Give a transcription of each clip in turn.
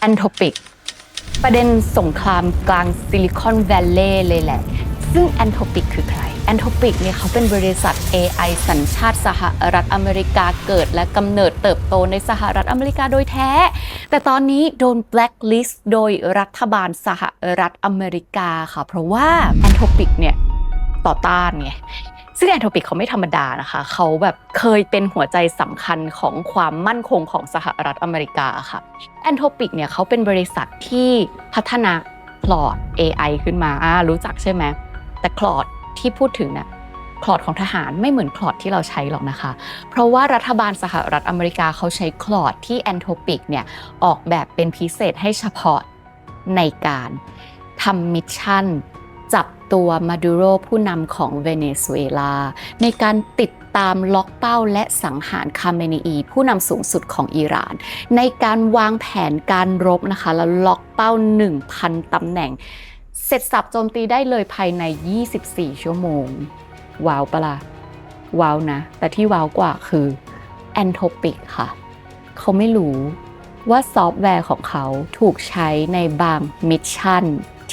แอนโทปิกประเด็นสงครามกลางซิลิคอนแวลเลย์เลยแหละซึ่งแอนโทปิกคือใครแอนโทปิกเนี่ยเขาเป็นบริษัท AI สัญชาติสหรัฐอเมริกาเกิดและกำเนิดเติบโตในสหรัฐอเมริกาโดยแท้แต่ตอนนี้โดน blacklist โดยรัฐบาลสหรัฐอเมริกาค่ะเพราะว่าแอนโทปิกเนี่ยต่อต้านไงซึ่งแอนโทปิกเขาไม่ธรรมดานะคะเขาแบบเคยเป็นหัวใจสำคัญของความมั่นคงของสหรัฐอเมริกาค่ะแอนโทปิกเนี่ยเขาเป็นบริษัทที่พัฒนาคลอด AI ขึ้นมารู้จักใช่ไหมแต่คลอดที่พูดถึงเนี่ยคลอดของทหารไม่เหมือนคลอดที่เราใช้หรอกนะคะเพราะว่ารัฐบาลสหรัฐอเมริกาเขาใช้คลอดที่แอนโทปิกเนี่ยออกแบบเป็นพิเศษให้เฉพาะในการทำมิชชั่นจับตัวมาดูโรผู้นำของเวเนซุเอลาในการติดตามล็อกเป้าและสังหารคาเมนีอีผู้นำสูงสุดของอิหร่านในการวางแผนการรบนะคะแล้วล็อกเป้า 1,000 ตำแหน่งเสร็จสับโจมตีได้เลยภายใน24 ชั่วโมงว้าวปะล่ะว้าวนะแต่ที่ว้าวกว่าคือแอนโทปิกค่ะเขาไม่รู้ว่าซอฟต์แวร์ของเขาถูกใช้ในบางมิชชั่น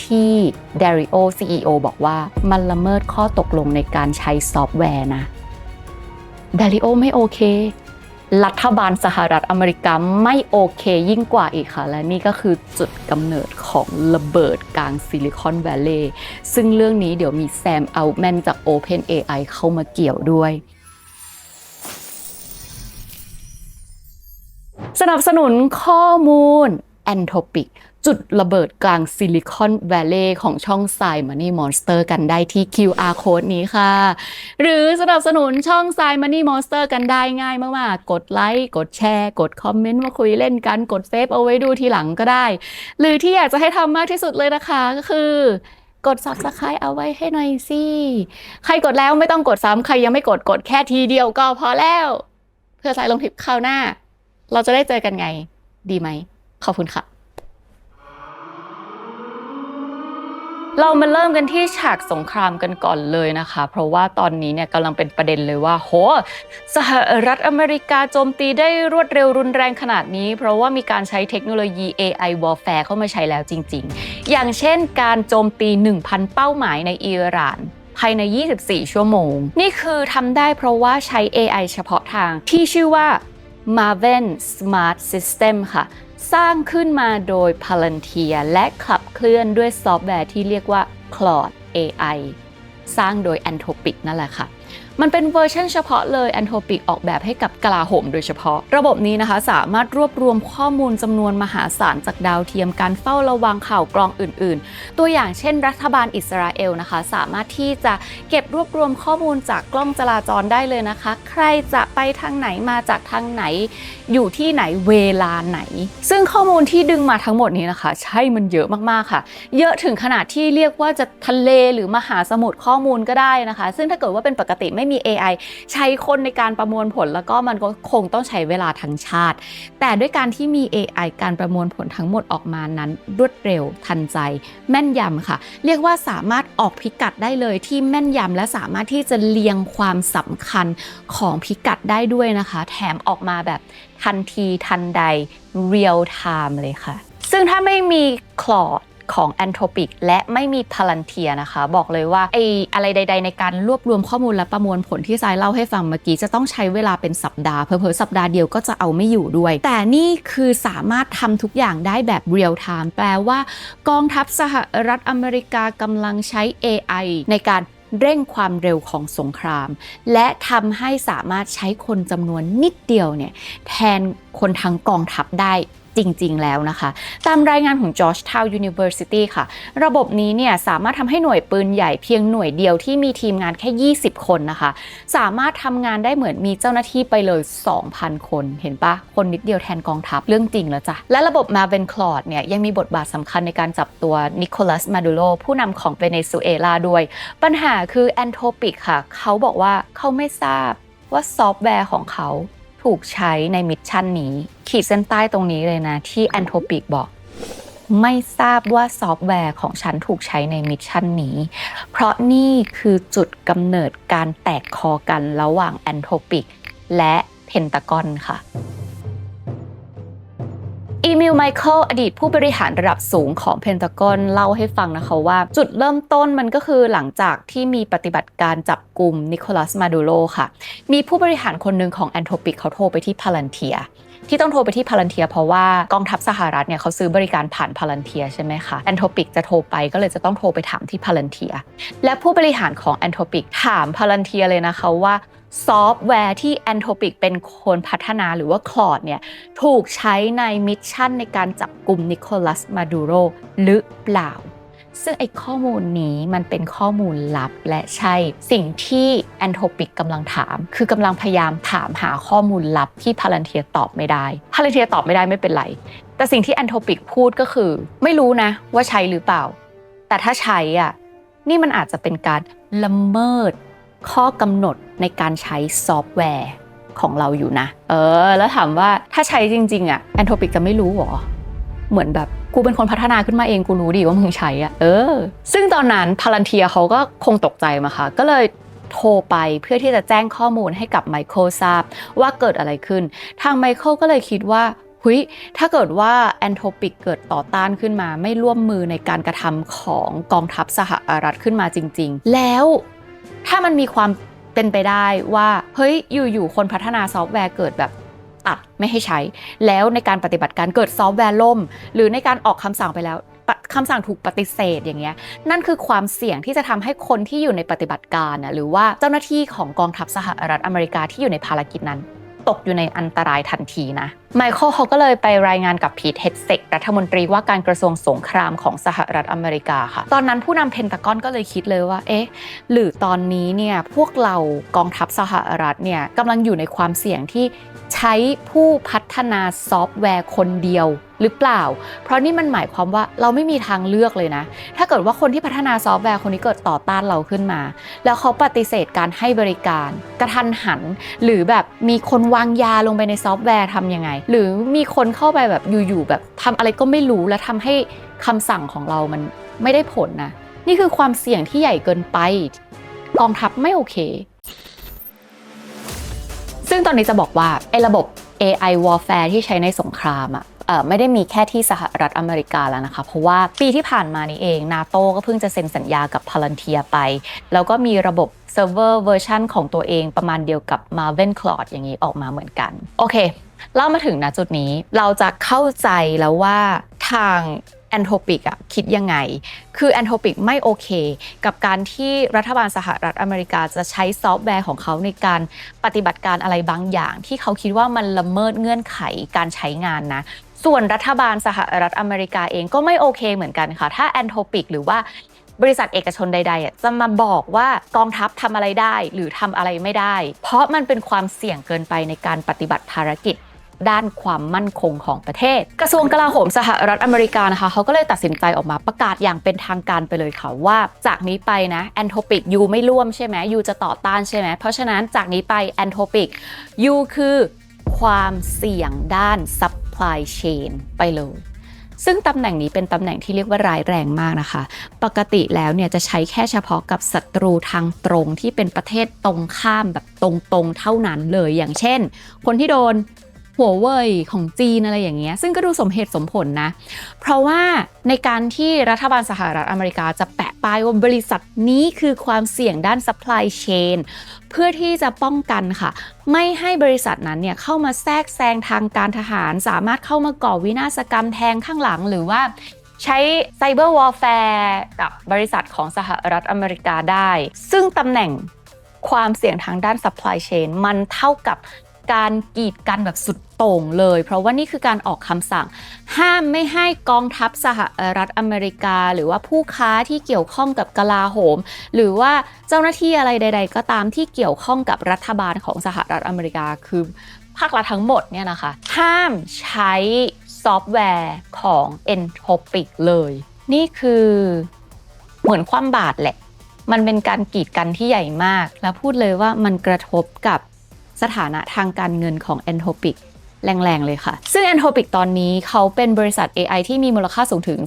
ที่เดริโอ CEO บอกว่ามันละเมิดข้อตกลงในการใช้ซอฟต์แวร์นะเดริโอไม่โอเครัฐบาลสหรัฐอเมริกาไม่โอเคยิ่งกว่าอีกค่ะและนี่ก็คือจุดกำเนิดของระเบิดกลางซิลิคอนแวลเลย์ซึ่งเรื่องนี้เดี๋ยวมีแซม อัลต์แมนจาก OpenAI เข้ามาเกี่ยวด้วยสนับสนุนข้อมูล Anthropic จุดระเบิดกลางซิลิคอนแวลเลย์ของช่อง Sai Money Monster กันได้ที่ QR Code นี้ค่ะหรือสนับสนุนช่อง Sai Money Monster กันได้ง่ายมากๆกดไลค์กดแชร์กดคอมเมนต์มาคุยเล่นกันกดเซฟเอาไว้ดูทีหลังก็ได้หรือที่อยากจะให้ทำมากที่สุดเลยนะคะก็คือกด Subscribe เอาไว้ให้หน่อยสิใครกดแล้วไม่ต้องกดซ้ำใครยังไม่กดกดแค่ทีเดียวก็พอแล้วเพื่อสายลงคลิปคราวหน้าเราจะได้เจอกันไงดีไหมขอบคุณค่ะเรามาเริ่มกันที่ฉากสงครามกันก่อนเลยนะคะเพราะว่าตอนนี้เนี่ยกำลังเป็นประเด็นเลยว่าโหสหรัฐอเมริกาโจมตีได้รวดเร็วรุนแรงขนาดนี้เพราะว่ามีการใช้เทคโนโลยี AI warfare เข้ามาใช้แล้วจริงๆอย่างเช่นการโจมตี 1,000 เป้าหมายในอิหร่านภายใน24 ชั่วโมงนี่คือทำได้เพราะว่าใช้ AI เฉพาะทางที่ชื่อว่า Maven Smart System ค่ะสร้างขึ้นมาโดย Palantir และขับเคลื่อนด้วยซอฟต์แวร์ที่เรียกว่า Claude AI สร้างโดย Anthropic นั่นแหละค่ะมันเป็นเวอร์ชันเฉพาะเลย Anthropic ออกแบบให้กับกลาโหมโดยเฉพาะระบบนี้นะคะสามารถรวบรวมข้อมูลจำนวนมหาศาลจากดาวเทียมการเฝ้าระวังข่าวกรองอื่นๆตัวอย่างเช่นรัฐบาลอิสราเอลนะคะสามารถที่จะเก็บรวบรวมข้อมูลจากกล้องจราจรได้เลยนะคะใครจะไปทางไหนมาจากทางไหนอยู่ที่ไหนเวลาไหนซึ่งข้อมูลที่ดึงมาทั้งหมดนี้นะคะใช่มันเยอะมากๆค่ะเยอะถึงขนาดที่เรียกว่าจะทะเลหรือมหาสมุทรข้อมูลก็ได้นะคะซึ่งถ้าเกิดว่าเป็นปกติไม่มี AI ใช้คนในการประมวลผลแล้วก็มันก็คงต้องใช้เวลาทั้งชาติแต่ด้วยการที่มี AI การประมวลผลทั้งหมดออกมานั้นรวดเร็วทันใจแม่นยำค่ะเรียกว่าสามารถออกพิกัดได้เลยที่แม่นยำและสามารถที่จะเรียงความสำคัญของพิกัดได้ด้วยนะคะแถมออกมาแบบทันทีทันใด real time เลยค่ะซึ่งถ้าไม่มี Claudeของ Anthropic และไม่มี Palantir นะคะบอกเลยว่าอะไรใดๆในการรวบรวมข้อมูลและประมวลผลที่ทรายเล่าให้ฟังเมื่อกี้จะต้องใช้เวลาเป็นสัปดาห์เผลอๆสัปดาห์เดียวก็จะเอาไม่อยู่ด้วยแต่นี่คือสามารถทำทุกอย่างได้แบบ real time แปลว่ากองทัพสหรัฐอเมริกากำลังใช้ AI ในการเร่งความเร็วของสงครามและทำให้สามารถใช้คนจำนวนนิดเดียวเนี่ยแทนคนทั้งกองทัพได้จริงๆแล้วนะคะตามรายงานของ Georgetown University ค่ะระบบนี้เนี่ยสามารถทำให้หน่วยปืนใหญ่เพียงหน่วยเดียวที่มีทีมงานแค่20คนนะคะสามารถทำงานได้เหมือนมีเจ้าหน้าที่ไปเลย 2,000 คนเห็นปะคนนิดเดียวแทนกองทัพเรื่องจริงแล้วจ้ะและระบบ Maven Claude เนี่ยยังมีบทบาทสำคัญในการจับตัวนิโคลัส มาดูโรผู้นำของเวเนซุเอลาด้วยปัญหาคือ Anthropic ค่ะเขาบอกว่าเขาไม่ทราบว่าซอฟต์แวร์ของเขาถูกใช้ในมิชชั่นนี้ขีดเส้นใต้ตรงนี้เลยนะที่ Anthropic บอกไม่ทราบว่าซอฟต์แวร์ของฉันถูกใช้ในมิชชั่นนี้เพราะนี่คือจุดกำเนิดการแตกคอกันระหว่าง Anthropic และเพนตากอนค่ะ อีมิลไมเคิลอดีตผู้บริหารระดับสูงของเพนทากอนเล่าให้ฟังนะคะว่าจุดเริ่มต้นมันก็คือหลังจากที่มีปฏิบัติการจับกลุ่มนิโคลัสมาดูโรค่ะมีผู้บริหารคนหนึ่งของแอนโทปิกเขาโทรไปที่พาลันเทียที่ต้องโทรไปที่พาลันเทียเพราะว่ากองทัพสหรัฐเนี่ยเขาซื้อบริการผ่านพาลันเทียใช่ไหมคะแอนโทปิกจะโทรไปก็เลยจะต้องโทรไปถามที่พาลันเทียและผู้บริหารของแอนโทปิกถามพาลันเทียเลยนะคะว่าซอฟต์แวร์ที่แอนโทปิกเป็นคนพัฒนาหรือว่าคลอดเนี่ยถูกใช้ในมิชชั่นในการจับกลุ่มนิโคลัสมาดูโรหรือเปล่าซึ่งไอ้ข้อมูลนี้มันเป็นข้อมูลลับและใช่สิ่งที่แอนโทปิกกำลังถามคือกำลังพยายามถามหาข้อมูลลับที่พาลันเทียตอบไม่ได้พาลันเทียตอบไม่ได้ไม่เป็นไรแต่สิ่งที่แอนโทปิกพูดก็คือไม่รู้นะว่าใช่หรือเปล่าแต่ถ้าใช้อ่ะนี่มันอาจจะเป็นการละเมิดข้อกำหนดในการใช้ซอฟต์แวร์ของเราอยู่นะแล้วถามว่าถ้าใช้จริงๆอ่ะแอนโทปิกจะไม่รู้หรอเหมือนแบบกูเป็นคนพัฒนาขึ้นมาเองกูรู้ดีว่ามึงใช้อ่ะซึ่งตอนนั้นพาลันเทียเขาก็คงตกใจมาค่ะก็เลยโทรไปเพื่อที่จะแจ้งข้อมูลให้กับไมเคิลทราบว่าเกิดอะไรขึ้นทางไมเคิลก็เลยคิดว่าถ้าเกิดว่าแอนโทปิกเกิดต่อต้านขึ้นมาไม่ร่วมมือในการกระทำของกองทัพสหรัฐขึ้นมาจริงๆแล้วถ้ามันมีความเป็นไปได้ว่าอยู่ๆคนพัฒนาซอฟต์แวร์เกิดแบบตัดไม่ให้ใช้แล้วในการปฏิบัติการเกิดซอฟต์แวร์ล่มหรือในการออกคำสั่งไปแล้วคำสั่งถูกปฏิเสธอย่างเงี้ยนั่นคือความเสี่ยงที่จะทำให้คนที่อยู่ในปฏิบัติการหรือว่าเจ้าหน้าที่ของกองทัพสหรัฐอเมริกาที่อยู่ในภารกิจนั้นตกอยู่ในอันตรายทันทีนะไมเคิลเขาก็เลยไปรายงานกับพีทเฮดเซกรัฐมนตรีว่าการกระทรวงสงครามของสหรัฐอเมริกาค่ะตอนนั้นผู้นำเพนทากอนก็เลยคิดเลยว่าหรือตอนนี้เนี่ยพวกเรากองทัพสหรัฐเนี่ยกำลังอยู่ในความเสี่ยงที่ใช้ผู้พัฒนาซอฟต์แวร์คนเดียวหรือเปล่าเพราะนี่มันหมายความว่าเราไม่มีทางเลือกเลยนะถ้าเกิดว่าคนที่พัฒนาซอฟต์แวร์คนนี้เกิดต่อต้านเราขึ้นมาแล้วเขาปฏิเสธการให้บริการกระทันหันหรือแบบมีคนวางยาลงไปในซอฟต์แวร์ทำยังไงหรือมีคนเข้าไปแบบอยู่ๆแบบทำอะไรก็ไม่รู้และทำให้คำสั่งของเรามันไม่ได้ผลนะนี่คือความเสี่ยงที่ใหญ่เกินไปกองทัพไม่โอเคซึ่งตอนนี้จะบอกว่าไอ้ระบบ AI warfare ที่ใช้ในสงครามไม่ได้มีแค่ที่สหรัฐอเมริกาแล้วนะคะเพราะว่าปีที่ผ่านมานี้เองนาโต้ก็เพิ่งจะเซ็นสัญญากับพาลันเทียไปแล้วก็มีระบบเซิร์ฟเวอร์เวอร์ชันของตัวเองประมาณเดียวกับ Maven Cloud อย่างนี้ออกมาเหมือนกันโอเคเล่ามาถึงณจุดนี้เราจะเข้าใจแล้วว่าทางแอนโทปิกคิดยังไงคือแอนโทปิกไม่โอเคกับการที่รัฐบาลสหรัฐอเมริกาจะใช้ซอฟต์แวร์ของเขาในการปฏิบัติการอะไรบางอย่างที่เขาคิดว่ามันละเมิดเงื่อนไขการใช้งานนะส่วนรัฐบาลสหรัฐอเมริกาเองก็ไม่โอเคเหมือนกันค่ะถ้าแอนโทปิกหรือว่าบริษัทเอกชนใดๆจะมาบอกว่ากองทัพทำอะไรได้หรือทำอะไรไม่ได้เพราะมันเป็นความเสี่ยงเกินไปในการปฏิบัติภารกิจด้านความมั่นคงของประเทศกระทรวงกลาโหมสหรัฐอเมริกานะคะเขาก็เลยตัดสินใจออกมาประกาศอย่างเป็นทางการไปเลยค่ะว่าจากนี้ไปนะแอนโทปิกยูไม่ร่วมใช่ไหมยูจะต่อต้านใช่ไหมเพราะฉะนั้นจากนี้ไปแอนโทปิกยูคือความเสี่ยงด้าน supply chain ไปเลยซึ่งตำแหน่งนี้เป็นตำแหน่งที่เรียกว่าร้ายแรงมากนะคะปกติแล้วเนี่ยจะใช้แค่เฉพาะกับศัตรูทางตรงที่เป็นประเทศตรงข้ามแบบตรงๆเท่านั้นเลยอย่างเช่นคนที่โดนหัวเว่ยของจีนอะไรอย่างเงี้ยซึ่งก็ดูสมเหตุสมผลนะเพราะว่าในการที่รัฐบาลสหรัฐอเมริกาจะแปะป้ายว่าบริษัทนี้คือความเสี่ยงด้าน supply chain เพื่อที่จะป้องกันค่ะไม่ให้บริษัทนั้นเนี่ยเข้ามาแทรกแซงทางการทหารสามารถเข้ามาก่อวินาศกรรมแทงข้างหลังหรือว่าใช้ไซเบอร์วอร์แฟร์กับบริษัทของสหรัฐอเมริกาได้ซึ่งตำแหน่งความเสี่ยงทางด้าน supply chain มันเท่ากับการกีดกันแบบสุดโต่งเลยเพราะว่านี่คือการออกคำสั่งห้ามไม่ให้กองทัพสหรัฐอเมริกาหรือว่าผู้ค้าที่เกี่ยวข้องกับกลาโหมหรือว่าเจ้าหน้าที่อะไรใดๆก็ตามที่เกี่ยวข้องกับรัฐบาลของสหรัฐอเมริกาคือภาครัฐทั้งหมดเนี่ยนะคะห้ามใช้ซอฟต์แวร์ของ Entropic เลยนี่คือเหมือนคว่ำบาตรแหละมันเป็นการกีดกันที่ใหญ่มากและพูดเลยว่ามันกระทบกับสถานะทางการเงินของ Entropic แรงๆเลยค่ะซึ่ง Entropic ตอนนี้เขาเป็นบริษัท AI ที่มีมูลค่าสูงถึง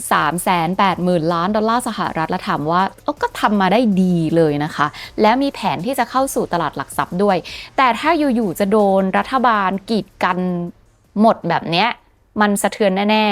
380,000 ล้านดอลลาร์สหรัฐและถามว่าก็ทำมาได้ดีเลยนะคะและมีแผนที่จะเข้าสู่ตลาดหลักทรัพย์ด้วยแต่ถ้าอยู่ๆจะโดนรัฐบาลกีดกันหมดแบบเนี้ย มันสะเทือนแน่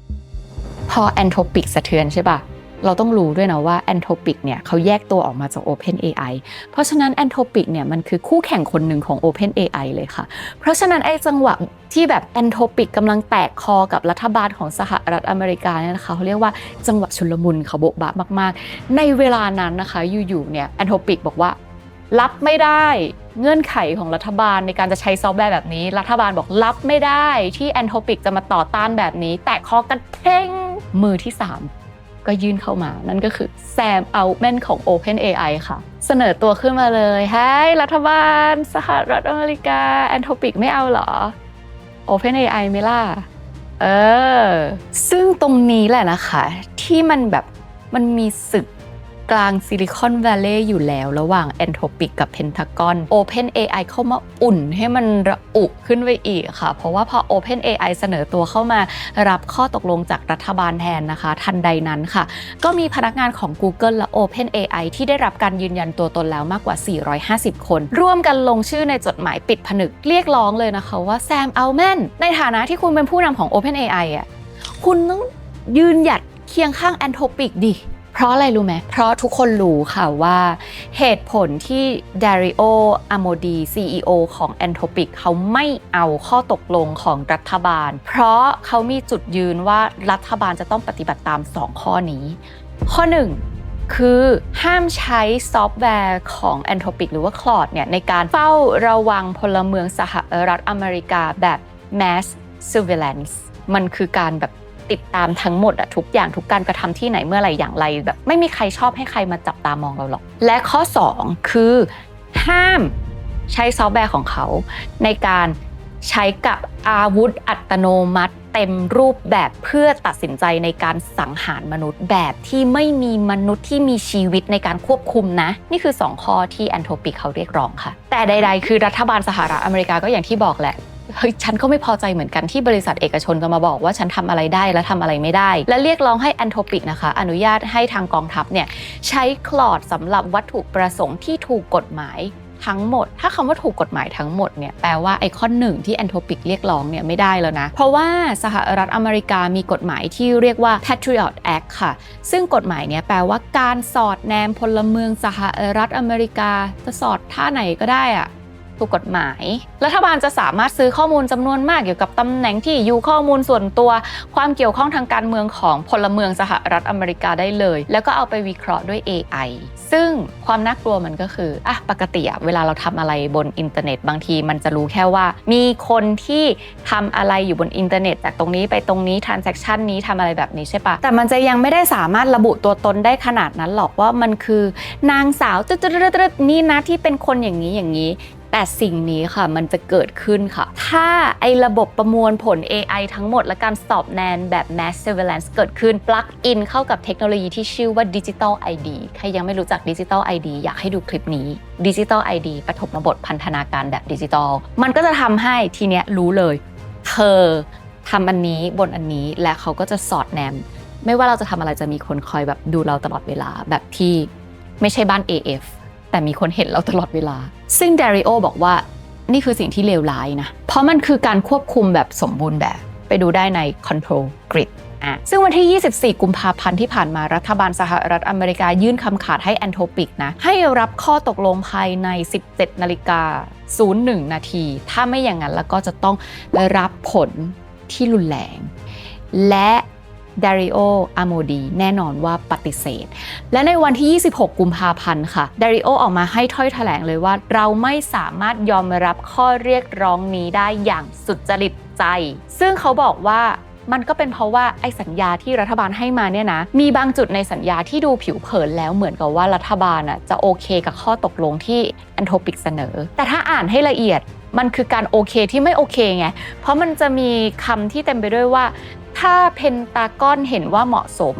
ๆพอ Anthropic สะเทือนใช่ปะเราต้องรู้ด้วยนะว่า Anthropic เนี่ยเขาแยกตัวออกมาจาก OpenAI เพราะฉะนั้น Anthropic เนี่ยมันคือคู่แข่งคนหนึ่งของ OpenAI เลยค่ะเพราะฉะนั้นไอ้จังหวะที่แบบ Anthropic กำลังแตกคอกับรัฐบาลของสหรัฐอเมริกาเนี่ยนะคะเขาเรียกว่าจังหวะชุลมุนเขาโบ๊ะบะมากๆในเวลานั้นนะคะอยู่ๆเนี่ย Anthropic บอกว่ารับไม่ได้เงื่อนไขของรัฐบาลในการจะใช้ซอฟต์แวร์แบบนี้รัฐบาลบอกรับไม่ได้ที่ Anthropic จะมาต่อต้านแบบนี้แตกคอกันเพ่งมือที่3ก็ยื่นเข้ามานั่นก็คือแซม อัลต์แมนของ OpenAI ค่ะเสนอตัวขึ้นมาเลยเฮ้ยรัฐบาลสหรัฐอเมริกา Anthropic ไม่เอาเหรอ OpenAI ไม่ล่ะซึ่งตรงนี้แหละนะคะที่มันมีศึกกลางซิลิคอนแวลลีย์อยู่แล้วระหว่าง Anthropic กับ Pentagon OpenAI เข้ามาอุ่นให้มันระอุขึ้นไปอีกค่ะเพราะว่าพอ OpenAI เสนอตัวเข้ามารับข้อตกลงจากรัฐบาลแทนนะคะทันใดนั้นค่ะก็มีพนักงานของ Google และ OpenAI ที่ได้รับการยืนยันตัวตนแล้วมากกว่า450คนร่วมกันลงชื่อในจดหมายปิดผนึกเรียกร้องเลยนะคะว่าแซม อัลต์แมนในฐานะที่คุณเป็นผู้นำของ OpenAI คุณต้องยืนหยัดเคียงข้าง Anthropic ดิเพราะอะไรรู้ไหมเพราะทุกคนรู้ค่ะว่าเหตุผลที่ Dario Amodei CEO ของ Anthropic เขาไม่เอาข้อตกลงของรัฐบาลเพราะเขามีจุดยืนว่ารัฐบาลจะต้องปฏิบัติตาม2ข้อนี้ข้อ1คือห้ามใช้ซอฟต์แวร์ของ Anthropic หรือว่า Claude เนี่ยในการเฝ้าระวังพลเมืองสหรัฐอเมริกาแบบ mass surveillance มันคือการแบบติดตามทั้งหมดทุกอย่างทุกการกระทำที่ไหนเมื่อไหร่อย่างไรแบบไม่มีใครชอบให้ใครมาจับตามองเราหรอกและข้อ2คือห้ามใช้ซอฟต์แวร์ของเขาในการใช้กับอาวุธอัตโนมัติเต็มรูปแบบเพื่อตัดสินใจในการสังหารมนุษย์แบบที่ไม่มีมนุษย์ที่มีชีวิตในการควบคุมนะนี่คือ2ข้อที่ Anthropic เขาเรียกร้องค่ะแต่ใดๆคือรัฐบาลสหรัฐอเมริกาก็อย่างที่บอกแหละเฮ้ยฉันก็ไม่พอใจเหมือนกันที่บริษัทเอกชนจะมาบอกว่าฉันทำอะไรได้และทำอะไรไม่ได้และเรียกร้องให้ Anthropic นะคะอนุญาตให้ทางกองทัพเนี่ยใช้คลอดสำหรับวัตถุประสงค์ที่ถูกกฎหมายทั้งหมดถ้าคำว่าถูกกฎหมายทั้งหมดเนี่ยแปลว่าไอ้ข้อ1ที่ Anthropic เรียกร้องเนี่ยไม่ได้แล้วนะเพราะว่าสหรัฐอเมริกามีกฎหมายที่เรียกว่า Patriot Act ค่ะซึ่งกฎหมายเนี่ยแปลว่าการสอดแนมพลเมืองสหรัฐอเมริกาจะสอดท่าไหนก็ได้อะถูกกฎหมายรัฐบาลจะสามารถซื้อข้อมูลจำนวนมากเกี่ยวกับตำแหน่งที่อยู่ข้อมูลส่วนตัวความเกี่ยวข้องทางการเมืองของพลเมืองสหรัฐอเมริกาได้เลยแล้วก็เอาไปวิเคราะห์ด้วย AI ซึ่งความน่ากลัวมันก็คือปกติเวลาเราทำอะไรบนอินเทอร์เน็ตบางทีมันจะรู้แค่ว่ามีคนที่ทำอะไรอยู่บนอินเทอร์เน็ตจากตรงนี้ไปตรงนี้ transaction นี้ทำอะไรแบบนี้ใช่ปะแต่มันจะยังไม่ได้สามารถระบุตัวตนได้ขนาดนั้นหรอกว่ามันคือนางสาวนี่นะที่เป็นคนอย่างนี้แต่สิ่งนี้ค่ะมันจะเกิดขึ้นค่ะถ้าไอ้ระบบประมวลผล AI ทั้งหมดและการสอบแนมแบบ Mass Surveillance เกิดขึ้น plug in เข้ากับเทคโนโลยีที่ชื่อว่า Digital ID ใครยังไม่รู้จัก Digital ID อยากให้ดูคลิปนี้ Digital ID ปฐมบทพันธนาการแบบดิจิทัลมันก็จะทำให้ทีเนี้ยรู้เลยเธอทำอันนี้บนอันนี้และเขาก็จะสอดแนมไม่ว่าเราจะทำอะไรจะมีคนคอยแบบดูเราตลอดเวลาแบบที่ไม่ใช่บ้าน AFแต่มีคนเห็นเราตลอดเวลาซึ่ง Dario บอกว่านี่คือสิ่งที่เลวร้ายนะเพราะมันคือการควบคุมแบบสมบูรณ์แบบไปดูได้ใน Control Grid ซึ่งวันที่ 24 กุมภาพันธ์ที่ผ่านมารัฐบาลสหรัฐอเมริกายื่นคำขาดให้ Anthropic นะให้รับข้อตกลงภายใน 17:01 นาทีถ้าไม่อย่างนั้นแล้วก็จะต้องรับผลที่รุนแรงและDario Amodei แน่นอนว่าปฏิเสธและในวันที่ 26 กุมภาพันธ์ค่ะ Dario ออกมาให้ถ้อยแถลงเลยว่าเราไม่สามารถยอมรับข้อเรียกร้องนี้ได้อย่างสุจริตใจซึ่งเขาบอกว่ามันก็เป็นเพราะว่าไอ้สัญญาที่รัฐบาลให้มาเนี่ยนะมีบางจุดในสัญญาที่ดูผิวเผินแล้วเหมือนกับว่ารัฐบาลจะโอเคกับข้อตกลงที่ Anthropic เสนอแต่ถ้าอ่านให้ละเอียดมันคือการโอเคที่ไม่โอเคไงเพราะมันจะมีคำที่เต็มไปด้วยว่าถ้าเพนตากอนเห็นว่าเหมาะสม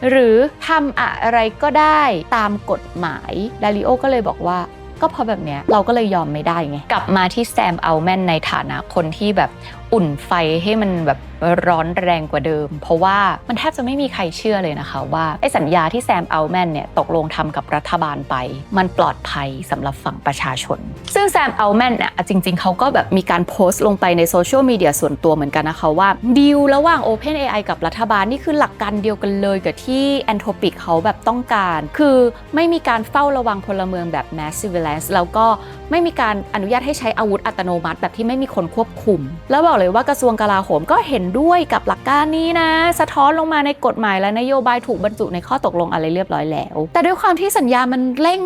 หรือทำอะไรก็ได้ตามกฎหมายดาริโอก็เลยบอกว่าก็เพราะแบบเนี้ยเราก็เลยยอมไม่ได้ไงกลับมาที่แซม อัลต์แมนในฐานะคนที่แบบ อุ่นไฟให้มันแบบร้อนแรงกว่าเดิมเพราะว่ามันแทบจะไม่มีใครเชื่อเลยนะคะว่าไอ้สัญญาที่แซมอัลแมนเนี่ยตกลงทำกับรัฐบาลไปมันปลอดภัยสำหรับฝั่งประชาชนซึ่งแซมอัลแมนเนี่ยจริงๆเขาก็แบบมีการโพสต์ลงไปในโซเชียลมีเดียส่วนตัวเหมือนกันนะคะว่าดีลระหว่าง OpenAI กับรัฐบาลนี่คือหลักการเดียวกันเลยกับที่ Anthropic เขาแบบต้องการคือไม่มีการเฝ้าระวังพลเมืองแบบ mass surveillance แล้วก็ไม่มีการอนุญาตให้ใช้อาวุธอัตโนมัติแบบที่ไม่มีคนควบคุมแล้วบอกเลยว่ากระทรวงกลาโหมก็เห็นด้วยกับหลักการนี้นะสะท้อนลงมาในกฎหมายและนโยบายถูกบรรจุในข้อตกลงอะไรเรียบร้อยแล้วแต่ด้วยความที่สัญญามันเร่ง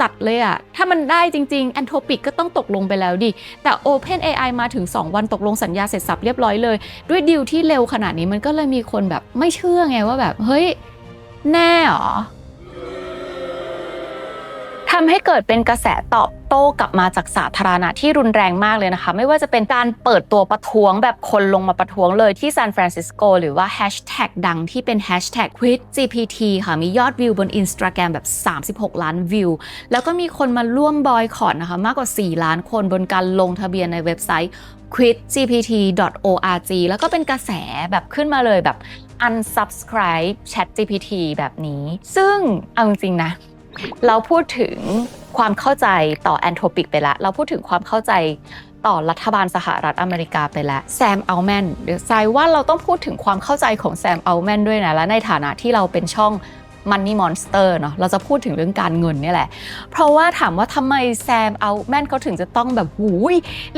จัดเลยอะถ้ามันได้จริงๆ Anthropic ก็ต้องตกลงไปแล้วดิแต่ OpenAI มาถึง2 วันตกลงสัญญาเสร็จสับเรียบร้อยเลยด้วยดีลที่เร็วขนาดนี้มันก็เลยมีคนแบบไม่เชื่อไงว่าแบบเฮ้ยแน่หรอทำให้เกิดเป็นกระแสตอบโต้กลับมาจากสาธารณะที่รุนแรงมากเลยนะคะไม่ว่าจะเป็นการเปิดตัวประท้วงแบบคนลงมาประท้วงเลยที่ซานฟรานซิสโกหรือว่าแฮชแท็กดังที่เป็นแฮชแท็ก QuitGPT ค่ะมียอดวิวบน Instagram แบบ36 ล้านวิวแล้วก็มีคนมาร่วมบอยคอตนะคะมากกว่า4 ล้านคนบนการลงทะเบียนในเว็บไซต์ quitgpt.org แล้วก็เป็นกระแสแบบขึ้นมาเลยแบบ unsubscribe ChatGPT แบบนี้ซึ่งเอาจริงๆนะเราพูดถึงความเข้าใจต่อ Anthropic ไปแล้วเราพูดถึงความเข้าใจต่อรัฐบาลสหรัฐอเมริกาไปแล้วแซมอัลแมนเดี๋ยวทรายว่าเราต้องพูดถึงความเข้าใจของแซมอัลแมนด้วยนะและในฐานะที่เราเป็นช่อง Money Monster เนาะเราจะพูดถึงเรื่องการเงินนี่แหละเพราะว่าถามว่าทำไมแซมอัลแมนเขาถึงจะต้องแบบ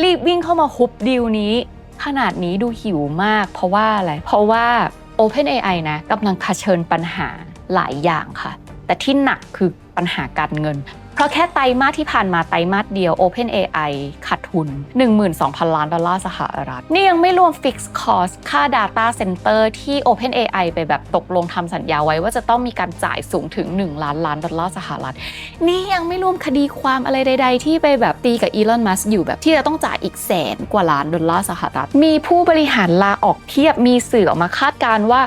รีบวิ่งเข้ามาฮุบดีลนี้ขนาดนี้ดูหิวมากเพราะว่าอะไรเพราะว่า OpenAI นะกำลังเผชิญปัญหาหลายอย่างค่ะแต่ที่หนักคือปัญหาการเงินเพราะแค่ไตรมาสที่ผ่านมาไตรมาสเดียว OpenAI ขาดทุน 12,000 ล้านดอลลาร์สหรัฐนี่ยังไม่รวม Fixed Cost ค่า Data Center ที่ OpenAI ไปแบบตกลงทำสัญญาไว้ว่าจะต้องมีการจ่ายสูงถึง1 ล้านล้านดอลลาร์สหรัฐนี่ยังไม่รวมคดีความอะไรใดๆที่ไปแบบตีกับอีลอนมัสก์อยู่แบบที่จะต้องจ่ายอีก100,000 กว่าล้านดอลลาร์สหรัฐมีผู้บริหารลาออกเทียบมีสื่อออกมาคาดการณ์ว่า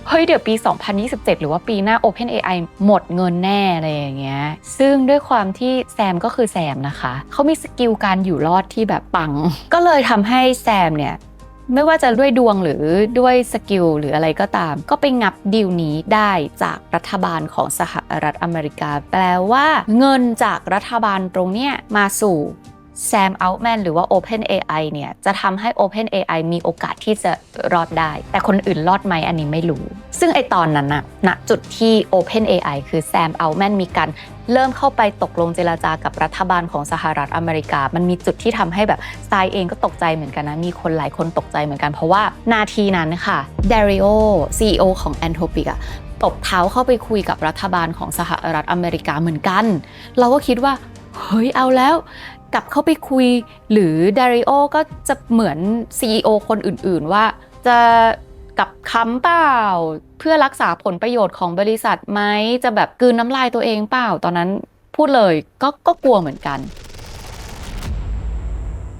เฮ้ยเดี๋ยวปี 2027 หรือว่าปีหน้า OpenAI หมดเงินแน่อะไรอย่างเงี้ยซึ่งด้วยความที่แซมก็คือแซมนะคะเขามีสกิลการอยู่รอดที่แบบปังก็เลยทำให้แซมเนี่ยไม่ว่าจะด้วยดวงหรือด้วยสกิลหรืออะไรก็ตามก็ไปงับดีลนี้ได้จากรัฐบาลของสหรัฐอเมริกาแปลว่าเงินจากรัฐบาลตรงเนี้ยมาสู่แซมอัลแมนหรือว่า OpenAI เนี่ยจะทำให้ OpenAI มีโอกาสที่จะรอดได้แต่คนอื่นรอดไหมอันนี้ไม่รู้ซึ่งไอตอนนั้นน่ะณจุดที่ OpenAI คือแซมอัลแมนมีการเริ่มเข้าไปตกลงเจรจากับรัฐบาลของสหรัฐอเมริกามันมีจุดที่ทำให้แบบทรายเองก็ตกใจเหมือนกันนะมีคนหลายคนตกใจเหมือนกันเพราะว่านาทีนั้นค่ะเดริโอ CEO ของ Anthropic อะตบเท้าเข้าไปคุยกับรัฐบาลของสหรัฐอเมริกาเหมือนกันเราก็คิดว่าเฮ้ยเอาแล้วกลับเข้าไปคุยหรือเดริโอก็จะเหมือน CEO คนอื่นๆว่าจะกลับคำเปล่าเพื่อรักษาผลประโยชน์ของบริษัทไหมจะแบบกลืนน้ำลายตัวเองเปล่าตอนนั้นพูดเลยก็กลัวเหมือนกัน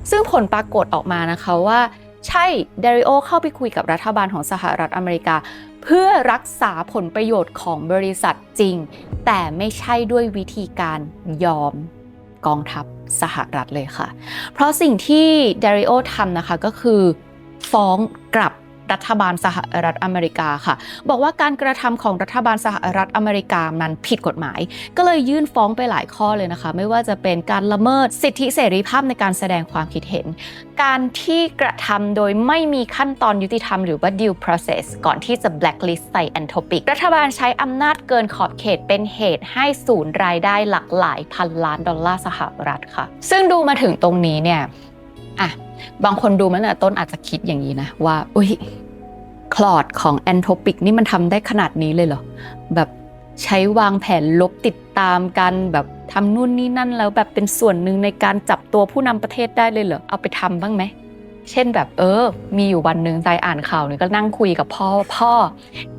ซึ่งผลปรากฏออกมานะคะว่าใช่เดริโอเข้าไปคุยกับรัฐบาลของสหรัฐอเมริกาเพื่อรักษาผลประโยชน์ของบริษัทจริงแต่ไม่ใช่ด้วยวิธีการยอมกองทัพสหรัฐเลยค่ะเพราะสิ่งที่เดริโอทำนะคะก็คือฟ้องกลับรัฐบาลสหรัฐอเมริกาค่ะบอกว่าการกระทำของรัฐบาลสหรัฐอเมริกามันผิดกฎหมายก็เลยยื่นฟ้องไปหลายข้อเลยนะคะไม่ว่าจะเป็นการละเมิดสิทธิเสรีภาพในการแสดงความคิดเห็นการที่กระทำโดยไม่มีขั้นตอนยุติธรรมหรือว่า due process ก่อนที่จะ blacklist ใส่ Anthropic รัฐบาลใช้อำนาจเกินขอบเขตเป็นเหตุให้สูญรายได้หลากหลายพันล้านดอลลาร์สหรัฐค่ะซึ่งดูมาถึงตรงนี้เนี่ยบางคนดูมาตั้งแต่ต้นอาจจะคิดอย่างนี้นะว่าอุ๊ยคลอดของ Anthropic นี่มันทำได้ขนาดนี้เลยเหรอแบบใช้วางแผนลบติดตามกันแบบทำนู่นนี่นั่นแล้วแบบเป็นส่วนหนึ่งในการจับตัวผู้นำประเทศได้เลยเหรอเอาไปทำบ้างไหมเช่นแบบมีอยู่วันหนึ่งใจอ่านข่าวนี่ก็นั่งคุยกับพ่อ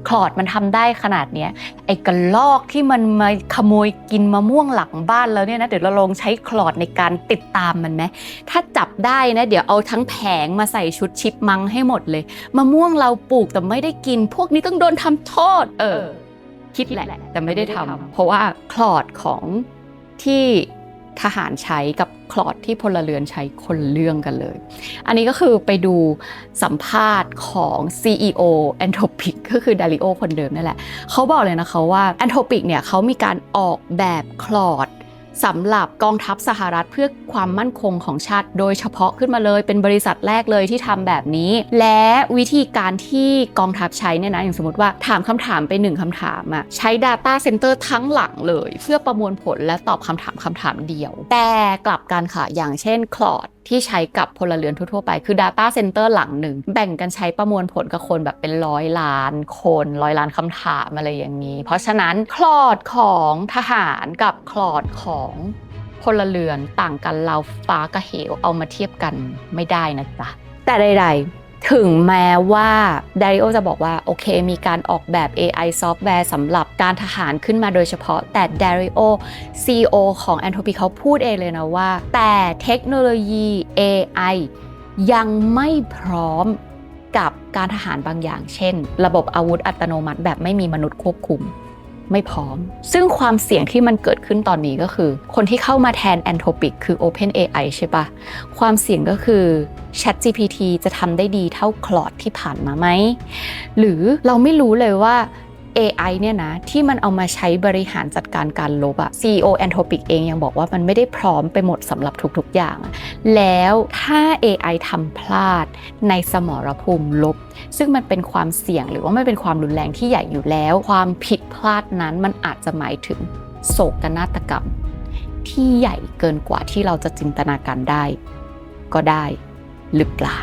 คลอดมันทำได้ขนาดเนี้ยไอ้กระรอกที่มันมาขโมยกินมะม่วงหลังบ้านแล้วเนี่ยนะเดี๋ยวเราลองใช้คลอดในการติดตามมันไหมถ้าจับได้นะเดี๋ยวเอาทั้งแผงมาใส่ชุดชิปมังให้หมดเลยมะม่วงเราปลูกแต่ไม่ได้กินพวกนี้ต้องโดนทำโทษคิดแหละแต่ไม่ได้ทำเพราะว่าคลอดของที่ ทหารใช้กับคลอดที่พลเรือนใช้คนละเรื่องกันเลยอันนี้ก็คือไปดูสัมภาษณ์ของ CEO Anthropic ก็คือ Dario คนเดิมนั่นแหละเขาบอกเลยนะคะว่า Anthropic เนี่ยเขามีการออกแบบคลอดสำหรับกองทัพสหรัฐเพื่อความมั่นคงของชาติโดยเฉพาะขึ้นมาเลยเป็นบริษัทแรกเลยที่ทำแบบนี้และวิธีการที่กองทัพใช้เนี่ยนะอย่างสมมติว่าถามคำถามไป1คำถามอะใช้ Data Center ทั้งหลังเลยเพื่อประมวลผลและตอบคำถามเดียวแต่กลับกันค่ะอย่างเช่นคลอดที่ใช้กับพลเรือนทั่วๆไปคือ Data Center หลังหนึ่งแบ่งกันใช้ประมวลผลกับคนแบบเป็น100 ล้านคน100 ล้านคำถามอะไรอย่างนี้เพราะฉะนั้นคลอดของทหารกับคลอดของพลเรือนต่างกันราวฟ้ากับเหวเอามาเทียบกันไม่ได้นะจ๊ะแต่ใดๆถึงแม้ว่า Dario จะบอกว่าโอเคมีการออกแบบ AI ซอฟต์แวร์สำหรับการทหารขึ้นมาโดยเฉพาะแต่ Dario CEO ของ Anthropic เขาพูดเองเลยนะว่าแต่เทคโนโลยี AI ยังไม่พร้อมกับการทหารบางอย่างเช่นระบบอาวุธอัตโนมัติแบบไม่มีมนุษย์ควบคุมไม่พร้อมซึ่งความเสี่ยงที่มันเกิดขึ้นตอนนี้ก็คือคนที่เข้ามาแทน Anthropic คือ OpenAI ใช่ปะความเสี่ยงก็คือ ChatGPT จะทำได้ดีเท่า Claude ที่ผ่านมาไหมหรือเราไม่รู้เลยว่า AI เนี่ยนะที่มันเอามาใช้บริหารจัดการการลบอะ CEO Anthropic เองยังบอกว่ามันไม่ได้พร้อมไปหมดสำหรับทุกๆอย่างแล้วถ้า AI ทำพลาดในสมรภูมิลบซึ่งมันเป็นความเสี่ยงหรือว่ามันเป็นความรุนแรงที่ใหญ่อยู่แล้วความผิดพลาดนั้นมันอาจจะหมายถึงโศกนาฏกรรมที่ใหญ่เกินกว่าที่เราจะจินตนาการได้ก็ได้หรือเปล่า